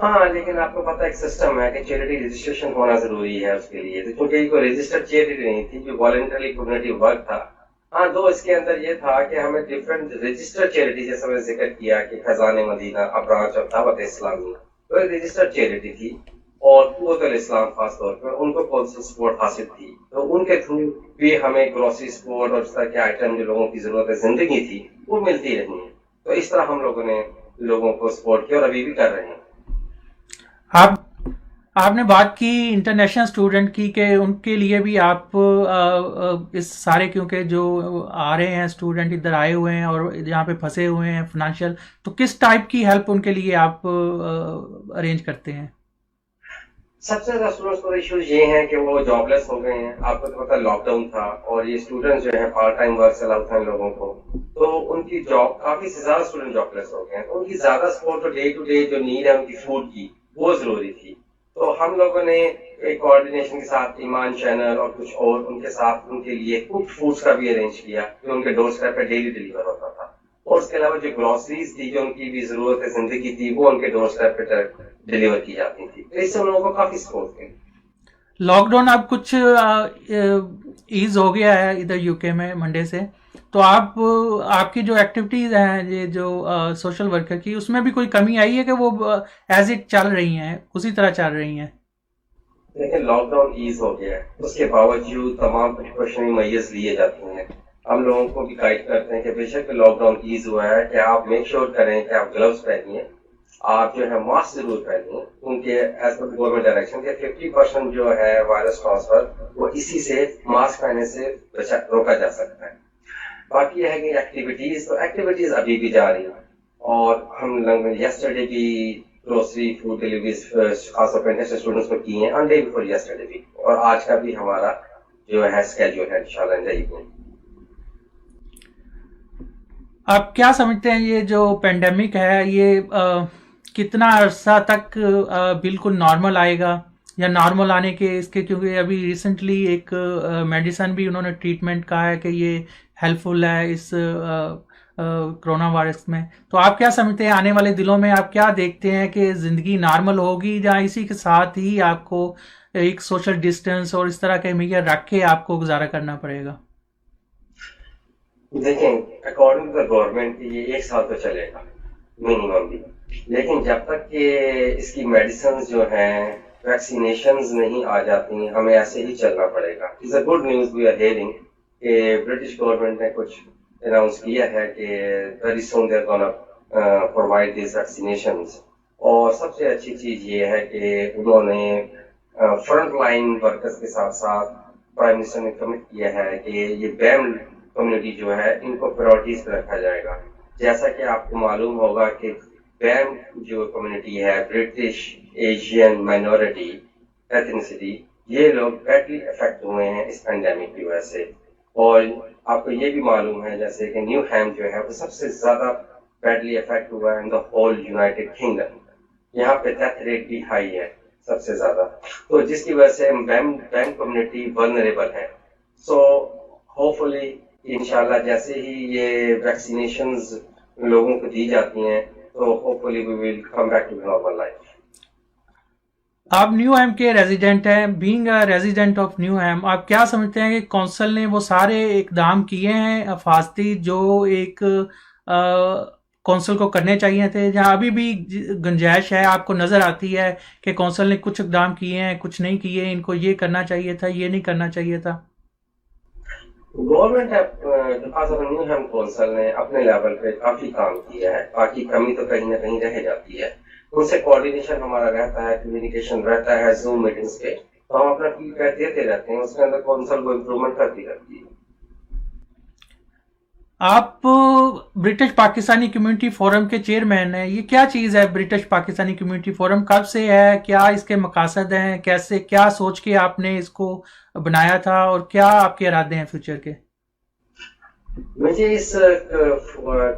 ہاں لیکن آپ کو پتا ایک سسٹم ہے کہ چیریٹی رجسٹریشن ہونا ضروری ہے اس کے لیے، تو چونکہ کوئی رجسٹرڈ چیریٹی نہیں تھی، جو والنٹری کمیونٹی ورک تھا. ہاں دو اس کے اندر یہ تھا کہ ہمیں ڈفرنٹ رجسٹرڈ چیریٹی، جیسے میں نے ذکر کیا کہ خزان مدینہ برانچ آف دعوت اسلامی، تو ایک رجسٹرڈ چیریٹی تھی، اور قوت الاسلام خاص طور پر ان کو کونسل سپورٹ حاصل تھی، تو ان کے تھرو بھی ہمیں گروسری سپورٹ اور اس طرح کے آئٹم جو لوگوں کی ضرورت زندگی تھی وہ ملتی رہی ہیں. تو اس طرح ہم لوگوں نے لوگوں کو سپورٹ کیا اور ابھی بھی کر رہے ہیں. آپ آپ نے بات کی انٹرنیشنل اسٹوڈنٹ کی کہ ان کے لیے بھی آپ اس سارے، کیونکہ جو آ رہے ہیں اسٹوڈنٹ ادھر آئے ہوئے ہیں اور یہاں پہ پھنسے ہوئے ہیں فائنینشیل، تو کس ٹائپ کی ہیلپ ان کے لیے آپ ارینج کرتے ہیں؟ سب سے زیادہ اسٹوڈنٹس کو ایشوز یہ ہیں کہ وہ جاب لیس ہو گئے ہیں. آپ کو تو پتا لاک ڈاؤن تھا اور یہ اسٹوڈنٹس جو ہیں پارٹ ٹائم ورک الاؤ تھا ان لوگوں کو، تو ان کی جاب کافی سے زیادہ اسٹوڈنٹ جاب لیس ہو گئے ہیں. ان کی زیادہ سپورٹ اور ڈے ٹو ڈے جو نیڈ ہے ان کی فوڈ کی وہ ضروری تھی. تو ہم لوگوں نے ایک کوآرڈینیشن کے ساتھ ایمان چینل اور کچھ اور ان کے ساتھ ان کے لیے کک فوڈس کا بھی ارینج کیا جو ان کے ڈور اسٹیپ پہ ڈیلی ڈلیور ہوتا تھا، اور اس کے علاوہ جو گروسریز تھی جو ان کی بھی ضرورت زندگی تھی وہ ان کے ڈور اسٹیپ پہ ڈلیور کی جاتی تھی. تو اس سے ان لوگوں کو کافی سپورٹ ملی. لاک ڈاؤن اب کچھ ایز ہو گیا ہے ادھر یو کے میں منڈے سے، تو آپ کی جو ایکٹیویٹیز ہیں یہ جو سوشل ورکر کی، اس میں بھی کوئی کمی آئی ہے کہ وہ ایز اٹ چل رہی ہیں، اسی طرح چل رہی ہیں؟ لیکن لاک ڈاؤن ایز ہو گیا ہے، اس کے باوجود تمام پریکاشنری میئرز لیے جاتے ہیں. ہم لوگوں کو بھی گائیڈ کرتے ہیں کہ بے شک لاک ڈاؤن ایز ہوا ہے کہ آپ میک شیور کریں کہ آپ گلوز پہنیے، آپ جو ہے ماسک ضرور پہنیے، کیونکہ ایز پر گورنمنٹ ڈائریکشن کے 50% جو ہے وائرس ٹرانسفر وہ اسی سے ماسک پہننے سے روکا جا سکتا ہے. باقی یہ ہے کہ ایکٹیویٹیز ابھی بھی جاری ہیں، اور ہم لوگ یسٹرڈے بھی گروسری فوڈ ڈلیوریز خاص طور پر انٹرنیشنل اسٹوڈنٹس کو کی ہیں، آن ڈے بفور یسٹرڈے بھی، اور آج کا بھی ہمارا جو ہے اسکیجول ہے انشاءاللہ ان دا ایوننگ. آپ کیا سمجھتے ہیں یہ جو پینڈیمک ہے یہ کتنا عرصہ تک بالکل نارمل آئے گا، یا نارمل آنے کے اس کے، کیونکہ ابھی ریسنٹلی ایک میڈیسن بھی انہوں نے ٹریٹمنٹ کہا ہے کہ یہ ہیلپ فل ہے اس کرونا وائرس میں، تو آپ کیا سمجھتے ہیں آنے والے دنوں میں آپ کیا دیکھتے ہیں کہ زندگی نارمل ہوگی، یا اسی کے ساتھ ہی آپ کو ایک سوشل ڈسٹینس اور اس طرح کے معیار رکھ کے آپ کو گزارا کرنا پڑے گا؟ دیکھیں اکارڈنگ ٹو دا گورنمنٹ یہ 1 سال تو چلے گا منیمم بھی، لیکن جب تک کہ اس کی میڈیسنز جو ہیں ویکسینیشنز نہیں آ جاتی ہمیں ایسے ہی چلنا پڑے گا. It's a good news we are hearing کہ برٹش گورنمنٹ نے کچھ اناؤنس کیا ہے کہ very soon they are gonna provide these vaccinations. اور سب سے اچھی چیز یہ ہے کہ انہوں نے فرنٹ لائن ورکرز کے ساتھ ساتھ پرائم منسٹر نے کمٹ کیا ہے کہ یہ بیم کمیونٹی جو ہے ان کو پرائرٹیز پہ رکھا جائے گا. جیسا کہ آپ کو معلوم ہوگا کہ بیم جو کمیونٹی ہے برٹش ایشین مائنورٹی ایتھنیسٹی، یہ لوگ بیڈلی افیکٹ ہوئے ہیں اس پینڈیمک کی وجہ سے. اور آپ کو یہ بھی معلوم ہے جیسے کہ نیو ہیم جو ہے وہ سب سے زیادہ بیڈلی افیکٹ ہوا ہے ان دا ہول یونائٹیڈ کنگڈم. یہاں پہ ڈیتھ ریٹ بھی ہائی ہے سب سے زیادہ، تو جس کی وجہ سے بیم کمیونٹی ولنریبل ہے. سو ہوپ فلی انشاءاللہ جیسے ہی یہ ویکسینیشنز لوگوں کو دی جاتی ہیں تو hopefully we will come back to normal life. آپ نیو ہیم کے ریزیڈنٹ ہیں، being a resident of Newham, آپ کیا سمجھتے ہیں کہ کونسل نے وہ سارے اقدام کیے ہیں حفاظتی جو ایک کونسل کو کرنے چاہیے تھے، جہاں ابھی بھی گنجائش ہے، آپ کو نظر آتی ہے کہ کونسل نے کچھ اقدام کیے ہیں کچھ نہیں کیے، ان کو یہ کرنا چاہیے تھا یہ نہیں کرنا چاہیے تھا؟ گورنمنٹ خاص طور پر نیو ہیم کونسل نے اپنے لیول پہ کافی کام کیا ہے، باقی کمی تو کہیں نہ کہیں رہ جاتی ہے. ان سے کوآرڈینیشن ہمارا رہتا ہے، کمیونیکیشن رہتا ہے زوم میٹنگز پہ، تو ہم اپنا فیڈ بیک دیتے رہتے ہیں، اس کے اندر کونسل کو امپروومنٹ کرتی رہتی ہے. آپ برٹش پاکستانی کمیونٹی فورم کے چیئرمین ہیں، یہ کیا چیز ہے برٹش پاکستانی کمیونٹی فورم، کب سے ہے، کیا اس کے مقاصد ہیں، کیسے کیا سوچ کے آپ نے اس کو بنایا تھا، اور کیا آپ کے ارادے ہیں فیوچر کے؟ مجھے اس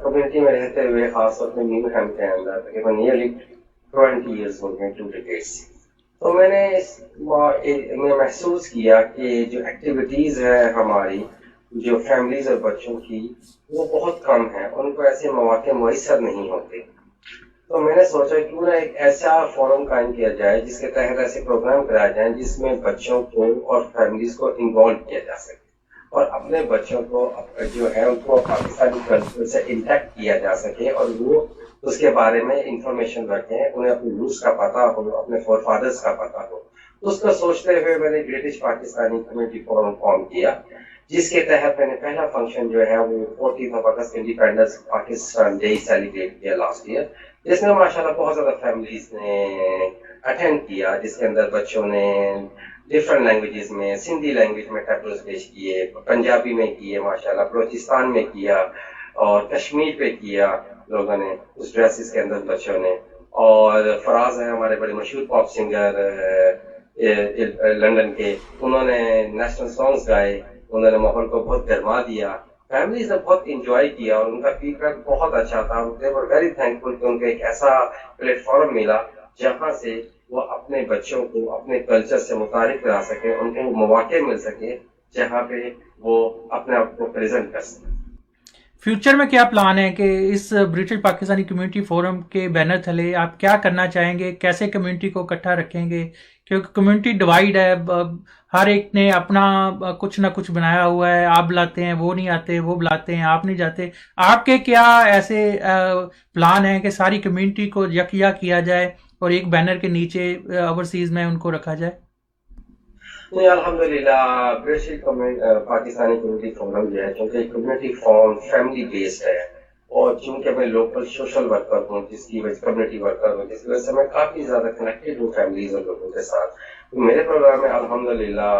کمیونٹی میں رہتے ہوئے خاص طور پہ نیو ہیم کے اندر تقریباً نیئرلی 20 ایئرز ہو گئے، 2 decades. تو میں نے محسوس کیا کہ جو ایکٹیویٹیز ہے ہماری جو فیملیز اور بچوں کی وہ بہت کم ہیں، ان کو ایسے مواقع میسر نہیں ہوتے. تو میں نے سوچا کیوں نہ ایک ایسا فورم قائم کیا جائے جس کے تحت ایسے پروگرام کرائے جائیں جس میں بچوں کو اور فیملیز کو انوالو کیا جا سکے اور اپنے بچوں کو جو ہے ان کو پاکستانی کلچر سے انٹیکٹ کیا جا سکے اور وہ اس کے بارے میں انفارمیشن رکھیں، انہیں اپنے روٹس کا پتہ ہو، اپنے فور فادرز کا پتہ ہو. اس کو سوچتے ہوئے میں نے British Pakistani community forum form کیا، جس کے تحت میں نے پہلا فنکشن جو ہے وہ 14 اگست انڈیپینڈنس پاکستان ڈے سیلیبریٹ کیا لاسٹ ایئر، جس میں ماشاءاللہ بہت زیادہ فیملیز نے اٹینڈ کیا، جس کے اندر بچوں نے ڈفرنٹ لینگویجز میں، سندھی لینگویج میں ٹیبلوز پیش کیے، پنجابی میں کیے ماشاءاللہ، بلوچستان میں کیا اور کشمیر پہ کیا لوگوں نے اس ڈریسز کے اندر بچوں نے. اور فراز ہیں ہمارے بڑے مشہور پاپ سنگر لندن کے، انہوں نے نیشنل سانگز گائے، انہوں نے ماحول کو بہت گرما دیا. فیملیز نے بہت انجوائے کیا اور ان کا فیڈ بیک بہت اچھا تھا. they were very thankful کہ ان کو ایک ایسا پلیٹ فارم ملا جہاں سے وہ اپنے بچوں کو اپنے کلچر سے متعارف کرا سکے، ان کو مواقع مل سکے جہاں پہ وہ اپنے آپ کو پریزنٹ کر سکیں. فیوچر میں کیا پلان ہے کہ اس برٹش پاکستانی کمیونٹی فورم کے بینر تلے آپ کیا کرنا چاہیں گے؟ کیسے کمیونٹی کو اکٹھا رکھیں گے؟ کیونکہ کمیونٹی ڈیوائیڈ ہے، ہر ایک نے اپنا کچھ نہ کچھ بنایا ہوا ہے. آپ بلاتے ہیں، وہ نہیں آتے، وہ بلاتے ہیں، آپ نہیں جاتے. آپ کے کیا ایسے پلان ہیں کہ ساری کمیونٹی کو یکجا کیا جائے اور ایک بینر کے نیچے اوورسیز میں ان کو رکھا جائے؟ نہیں، الحمدللہ برٹش پاکستانی کمیونٹی فورم جو ہے، چونکہ کمیونٹی فارم فیملی بیسڈ ہے اور چونکہ میں لوکل سوشل ورکر ہوں، جس کی وجہ کمیونٹی ورکر ہوں، جس کی وجہ سے میں کافی زیادہ کنیکٹڈ ہوں فیملیز اور لوگوں کے ساتھ. میرے پروگرام میں الحمدللہ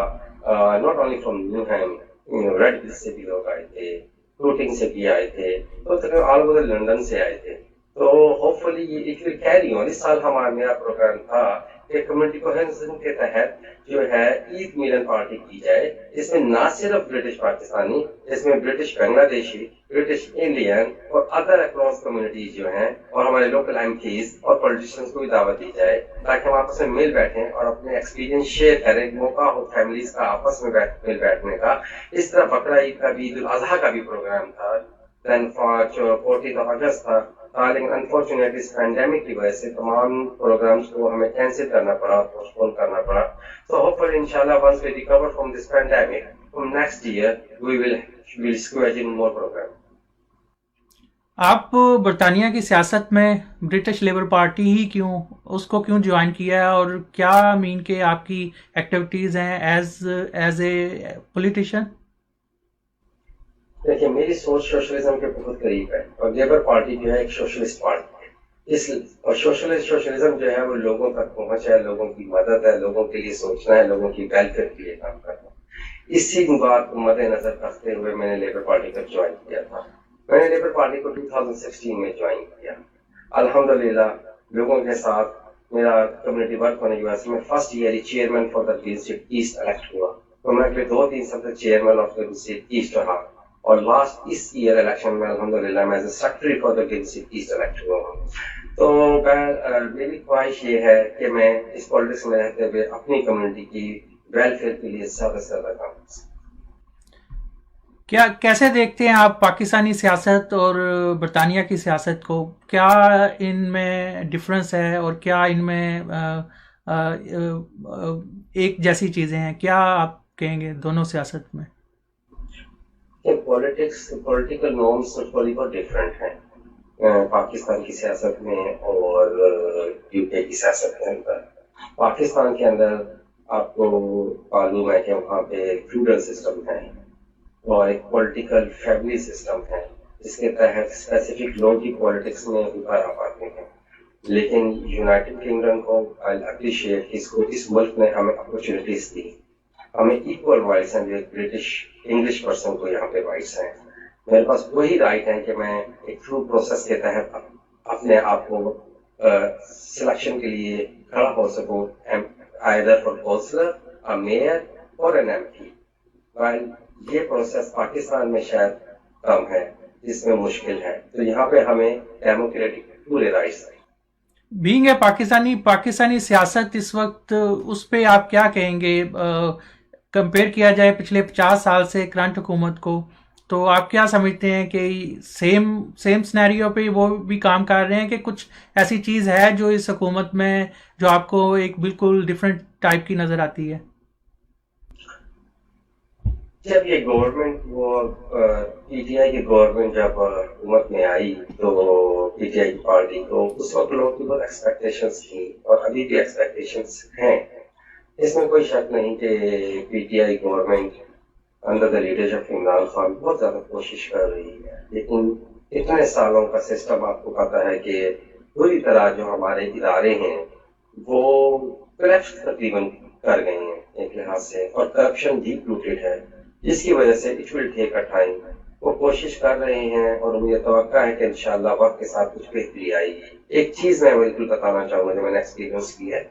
not only from New Red Hill سے بھی لوگ آئے تھے، فلوٹنگ سے بھی آئے تھے، تو تقریباً آل اوور لندن سے آئے تھے. تو ہوپ فلی یہ اٹ ول کیری آن. اس سال ہمارا میرا پروگرام تھا کہ کمیونٹی کوہیژن کے تحت جو ہے عید میلن پارٹی کی جائے، جس میں نہ صرف برٹش پاکستانی، جس میں برٹش بنگلہ دیشی، برٹش انڈین اور ادر اکراس کمیونٹیز جو ہیں اور ہمارے لوکل ایم پیز اور پولیٹیشنس کو بھی دعوت دی جائے تاکہ ہم آپس میں مل بیٹھیں اور اپنے ایکسپیرینس شیئر کریں. موقع ہو فیملیز کا آپس میں مل بیٹھنے کا. اس طرح بقرہ عید کا بھی، عید الاضحیٰ کا بھی پروگرام تھا. دین 14 اگست تھا، لیکن انفارچونیٹلی اس پینڈیمک کی وجہ سے تمام پروگرامز کو ہمیں کینسل کرنا پڑا، پوسٹپون کرنا پڑا. So hopefully inshallah once we recover from this pandemic, from next year we will squeeze in more program. آپ برطانیہ کی سیاست میں برٹش لیبر پارٹی ہی کیوں، اس کو کیوں جوائن کیا ہے، اور کیا مین کہ آپ کی ایکٹیویٹیز ہیں ایز اے پولیٹیشین؟ دیکھیے، میری سوچ سوشلزم کے بہت قریب ہے اور لیبر پارٹی جو ہے ایک سوشلسٹ پارٹی ہے. اور سوشلزم جو ہے وہ لوگوں تک پہنچ ہے، لوگوں کی مدد ہے، لوگوں کے لیے سوچنا ہے، لوگوں کی ویلفیئر کے لیے کام کرنا. اسی بات کو مد نظر رکھتے ہوئے میں نے لیبر پارٹی کو جوائن کیا تھا. میں نے لیبر پارٹی کو 2016 میں جوائن کیا. الحمدللہ لوگوں کے ساتھ میرا کمیونٹی ورک ہونے کی وجہ سے میں first year chairman for the district east elect ہوا. تو میں پھر 2-3 سال تک chairman of the district east رہا اور لاسٹ اس ایئر الیکشن میں الحمدللہ میں secretary for the district east elect ہوا ہوں. تو میری خواہش یہ ہے کہ میں اس پالیٹکس میں رہتے ہوئے اپنی کمیونٹی کی ویلفیئر کے لیے زیادہ سے زیادہ کام کر سکوں. کیسے دیکھتے ہیں آپ پاکستانی سیاست اور برطانیہ کی سیاست کو؟ کیا ان میں ڈفرنس ہے اور کیا ان میں ایک جیسی چیزیں ہیں؟ کیا آپ کہیں گے دونوں سیاست میں؟ پولیٹیکل نارمس بہت ڈفرینٹ ہیں پاکستان کی سیاست میں اور یو کے کی سیاست کے اندر. پاکستان کے اندر آپ کو معلوم ہے کہ وہاں پہ فیوڈل سسٹم ہے اور ایک پولیٹیکل فیملی سسٹم ہے جس کے تحت اسپیسیفک لوگ کی پالیٹکس میں ابھر آ پاتے ہیں. لیکن یونائٹڈ کنگڈم کو آئی اپریشیٹ اس ملک نے ہمیں اپرچونیٹیز دی، ہمیں ایکول رائٹس ہیں جو ایک برٹش انگلش پرسن کو یہاں پہ رائٹس ہیں. میرے پاس وہی رائٹ ہے کہ میں ایک تھرو پروسیس کے تحت اپنے آپ کو سلیکشن کے لیے کھڑا ہو سکوں، either for کونسلر، میئر اور این ایم پی. یہ پروسیس پاکستان میں شاید کم ہے، جس میں مشکل ہے، تو یہاں پہ ہمیں ڈیموکریٹک پورے رائٹس ہیں. بینگ ہے پاکستانی سیاست اس وقت، اس پہ آپ کیا کہیں گے؟ کمپیئر کیا جائے پچھلے 50 سال سے کرنٹ حکومت کو، تو آپ کیا سمجھتے ہیں کہ سیم سیم سنیریو پہ وہ بھی کام کر رہے ہیں کہ کچھ ایسی چیز ہے جو اس حکومت میں جو آپ کو ایک بالکل ڈفرینٹ ٹائپ کی نظر آتی ہے؟ جب یہ گورنمنٹ پی ٹی آئی کی گورنمنٹ جب حکومت میں آئی تو پی ٹی آئی کی پارٹی تو اس وقت لوگوں کی بہت ایکسپیکٹیشنس تھیں اور ابھی بھی ایکسپیکٹیشنس ہیں. اس میں کوئی شک نہیں کہ P T I government under the leadership Imran Khan بہت زیادہ کوشش کر رہی ہے, لیکن اتنے سالوں کا سسٹم آپ کو پتا ہے کہ پوری طرح جو ہمارے ادارے ہیں وہ کرپٹ تقریباً کر گئے ہیں ایک لحاظ سے, اور کرپشن ڈیپ روٹیڈ ہے, جس کی وجہ سے it will take a time. وہ کوشش کر رہے ہیں اور مجھے توقع ہے کہ انشاءاللہ وقت کے ساتھ کچھ بہتری آئے گی. ایک چیز میں بالکل بتانا چاہوں گا جو میں نے ایکسپیرینس کی ہے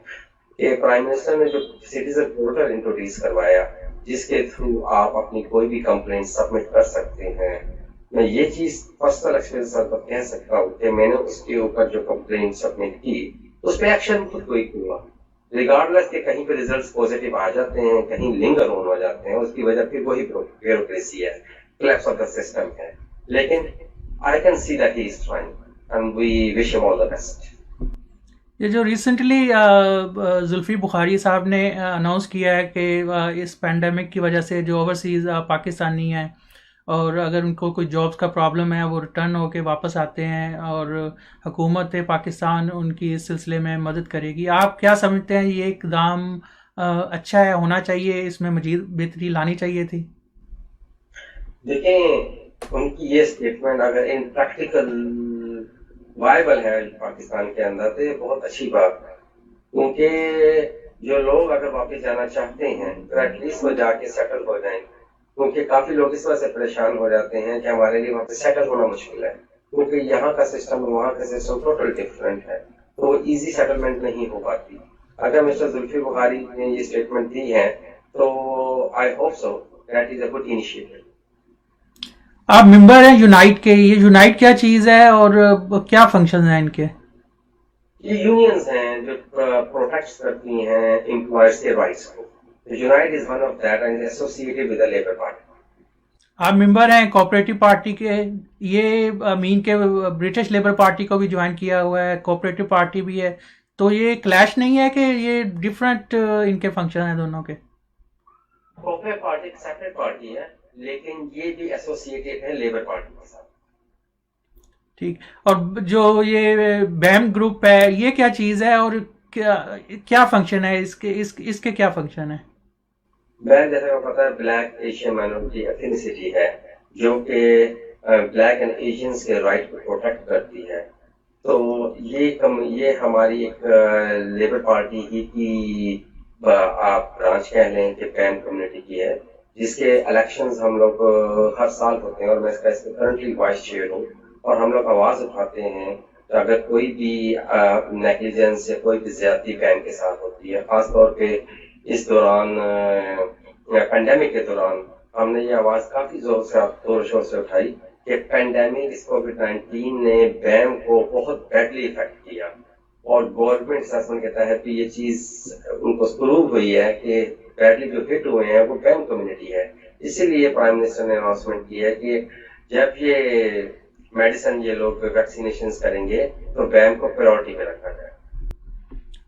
کہ پرائم منسٹر نے جو سٹیزن پورٹل انٹروڈیوس کروایا جس کے تھرو آپ اپنی کوئی بھی کمپلینٹ سبمٹ کر سکتے ہیں, میں یہ چیز پرسنل ایکسپیرینس پر کہہ سکتا ہوں کہ میں نے اس کے اوپر جو کمپلینٹ سبمٹ کی اس پہ ایکشن خود کوئی ہوا, ریگارڈلیس کہ کہیں پہ ریزلٹس پازیٹیو آ جاتے ہیں, کہیں لنگر آن ہو جاتے ہیں, اس کی وجہ پھر وہی بیوروکریسی ہے, کلیپس آف دا سسٹم ہے. لیکن I can see that he is trying and we wish him all the best. یہ جو ریسنٹلی زلفی بخاری صاحب نے اناؤنس کیا ہے کہ اس پینڈیمک کی وجہ سے جو اوورسیز پاکستانی ہیں اور اگر ان کو کوئی جابس کا پرابلم ہے وہ ریٹرن ہو کے واپس آتے ہیں اور حکومت پاکستان ان کی اس سلسلے میں مدد کرے گی, آپ کیا سمجھتے ہیں یہ اقدام اچھا ہے, ہونا چاہیے, اس میں مزید بہتری لانی چاہیے تھی؟ دیکھیں ان کی یہ اسٹیٹمنٹ اگر ان پریکٹیکل وائبل ہے پاکستان کے اندر تو یہ بہت اچھی بات ہے, کیونکہ جو لوگ اگر واپس جانا چاہتے ہیں تو ایٹ لیسٹ وہ جا کے سیٹل ہو جائیں, کیونکہ کافی لوگ اس وجہ سے پریشان ہو جاتے ہیں کہ ہمارے لیے وہاں پہ سیٹل ہونا مشکل ہے, کیونکہ یہاں کا سسٹم اور وہاں کا سسٹم ٹوٹل ڈفرینٹ ہے, تو وہ ایزی سیٹلمنٹ نہیں ہو پاتی. اگر مسٹر زلفی بخاری نے یہ اسٹیٹمنٹ دی ہے تو I hope so that is a good initiative. آپ ممبر ہیں یونائٹ کے, یہ یونائٹ کیا چیز ہے اور کیا فنکشن ہیں ان کے؟ یہ یونینز ہیں جو پروٹیکٹ کرتی ہیں امپلائز کے رائٹس کو. Unite is one of that and associated with the Labour Party. آپ ممبر ہیں کوآپریٹو پارٹی کے, یہ مین کے برٹش لیبر پارٹی کو بھی جوائن کیا ہوا ہے, کوآپریٹو پارٹی بھی ہے, تو یہ کلیش نہیں ہے کہ یہ ڈفرینٹ ان کے فنکشن ہیں دونوں کے؟ کوآپریٹو پارٹی ایک سیپریٹ پارٹی ہے لیکن یہ بھی ایسوسیٹڈ ہے لیبر پارٹی کے ساتھ. ٹھیک, اور جو یہ بیم گروپ ہے یہ کیا چیز ہے اور کیا فنکشن ہے اس کے کیا فنکشن ہے؟ بیم جیسے کو پتا ہے بلیک ایشین مائنورٹی ایتھنیسٹی ہے جو کہ بلیک اینڈ ایشینز کے رائٹ کو پروٹیکٹ کرتی ہے. تو یہ ہماری ایک لیبر پارٹی ہی کی آپ برانچ کہہ لیں کہ بیم کمیونٹی کی ہے, جس کے الیکشنز ہم لوگ ہر سال ہوتے ہیں اور میں اس کا کرنٹلی وائس چیئر ہوں, اور ہم لوگ آواز اٹھاتے ہیں کہ اگر کوئی بھی نیگلیجنس یا کوئی بھی زیادتی بینک کے ساتھ ہوتی ہے, خاص طور پہ اس دوران پینڈیمک کے دوران ہم نے یہ آواز کافی زور شور سے اٹھائی کہ پینڈیمک اس کووڈ-19 نے بینک کو بہت بیڈلی افیکٹ کیا, اور گورنمنٹ اسسمنٹ کے تحت بھی یہ چیز ان کو پروو ہوئی ہے کہ بیڈلی جو ہٹ ہوئے ہیں وہ بینک کمیونٹی ہے. اسی لیے پرائم منسٹر نے اناؤنسمنٹ کی ہے کہ جب یہ میڈیسن یہ لوگ ویکسینیشن کریں گے تو بینک کو پرائورٹی پہ رکھا جائے.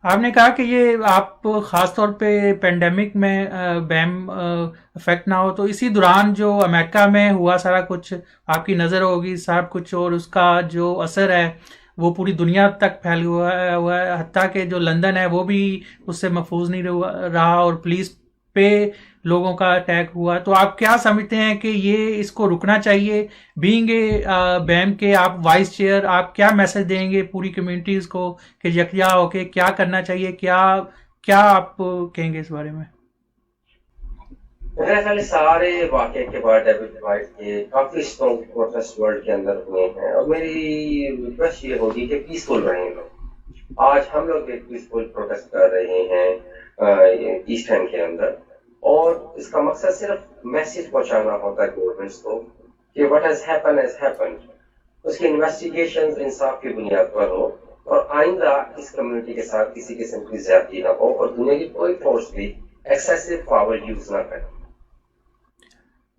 آپ نے کہا کہ یہ آپ خاص طور پہ پینڈیمک میں بیم افیکٹ نہ ہو, تو اسی دوران جو امریکہ میں ہوا سارا کچھ آپ کی نظر ہوگی سب کچھ, اور اس کا جو اثر ہے وہ پوری دنیا تک پھیل ہوا ہے, حتیٰ کہ جو لندن ہے وہ بھی اس سے محفوظ نہیں رہا اور پولیس پہ لوگوں کا اٹیک ہوا. تو آپ کیا سمجھتے ہیں کہ یہ اس کو رکنا چاہیے؟ بینگ بیم کے آپ وائس چیئر, آپ کیا میسج دیں گے پوری کمیونٹیز کو کہ یکجا ہو کے کیا کرنا چاہیے, کیا آپ کہیں گے اس بارے میں؟ میرے خیال سارے واقعے کے بعد ڈیوڈ وائٹ کے کافی اسٹرانگ پروٹیسٹ ورلڈ کے اندر ہوئے ہیں, اور میری ریکویسٹ یہ ہوگی کہ پیسفل رہیں لوگ. آج ہم لوگ ایک پیسفل پروٹیسٹ کر رہے ہیں ایسٹ اینڈ کے اندر, اور اس کا مقصد صرف میسج پہنچانا ہوتا ہے گورنمنٹس کو کہ واٹ ہیز ہیپنڈ, اس کی انویسٹیگیشن انصاف کی بنیاد پر ہو, اور آئندہ اس کمیونٹی کے ساتھ کسی قسم کی زیادتی نہ ہو, اور دنیا کی کوئی فورس بھی ایکسیسو پاور یوز نہ کرے.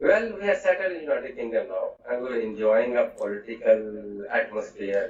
Well, we are settled in United Kingdom now and we're enjoying a political atmosphere.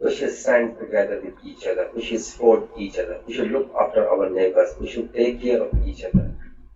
we should stand together with each other, we should support each other, we should look after our neighbors, we should take care of each other.